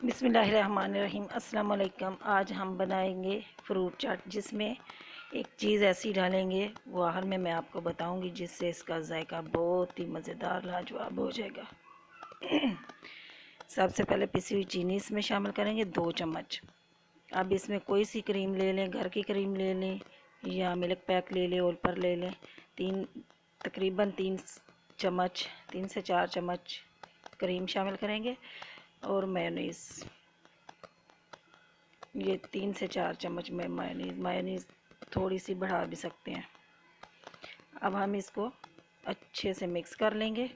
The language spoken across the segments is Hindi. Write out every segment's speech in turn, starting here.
बिस्मिल्लाहिर्रहमानिर्रहीम। अस्सलाम वालेकुम। आज हम बनाएंगे फ्रूट चाट, जिसमें एक चीज़ ऐसी डालेंगे वो आखिर में मैं आपको बताऊंगी, जिससे इसका जायका बहुत ही मज़ेदार लाजवाब हो जाएगा। सबसे पहले पिसी हुई चीनी इसमें शामिल करेंगे 2 चम्मच। अब इसमें कोई सी क्रीम ले लें, घर की क्रीम ले लें या मिल्क पैक ले लें, ओल पर ले लें। तकरीबन 3 चम्मच, 3 से 4 चम्मच क्रीम शामिल करेंगे और मेयोनीज़, ये 3 से 4 चम्मच में मेयोनीज़ थोड़ी सी बढ़ा भी सकते हैं। अब हम इसको अच्छे से मिक्स कर लेंगे।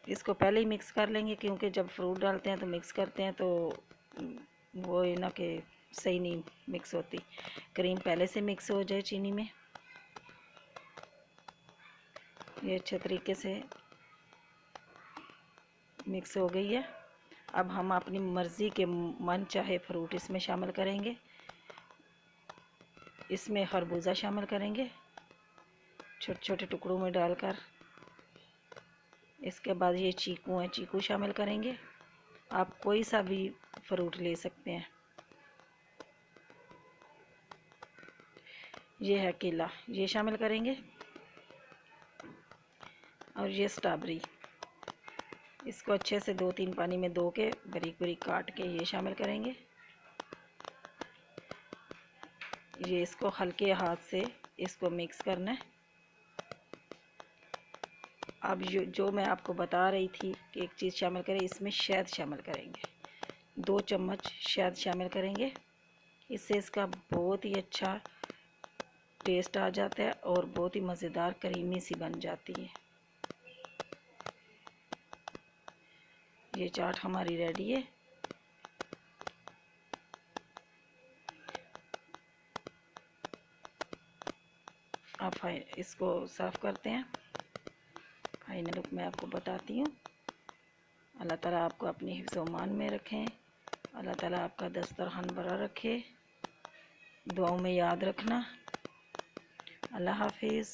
इसको पहले ही मिक्स कर लेंगे, क्योंकि जब फ्रूट डालते हैं तो मिक्स करते हैं तो वो ना कि सही नहीं मिक्स होती। क्रीम पहले से मिक्स हो जाए चीनी में। ये अच्छे तरीके से मिक्स हो गई है। अब हम अपनी मर्ज़ी के मन चाहे फ्रूट इसमें शामिल करेंगे। इसमें खरबूजा शामिल करेंगे छोटे छोटे टुकड़ों में डालकर। इसके बाद ये चीकू है, चीकू शामिल करेंगे। आप कोई सा भी फ्रूट ले सकते हैं। ये है केला, ये शामिल करेंगे। और ये स्ट्रॉबेरी, इसको अच्छे से 2-3 पानी में धो के बारीक बारीक काट के ये शामिल करेंगे। ये इसको हल्के हाथ से इसको मिक्स करना है। अब जो मैं आपको बता रही थी कि एक चीज़ शामिल करें, इसमें शहद शामिल करेंगे। 2 चम्मच शहद शामिल करेंगे। इससे इसका बहुत ही अच्छा टेस्ट आ जाता है और बहुत ही मज़ेदार क्रीमी सी बन जाती है। ये चाट हमारी रेडी है। अब इसको सर्व करते हैं। फाइनल लुक मैं आपको बताती हूँ। अल्लाह ताला आपको अपनी हिफ्ज़-ओ-मान में रखें। अल्लाह ताला आपका दस्तरखान भरा रखे। दुआओं में याद रखना। अल्लाह हाफिज़।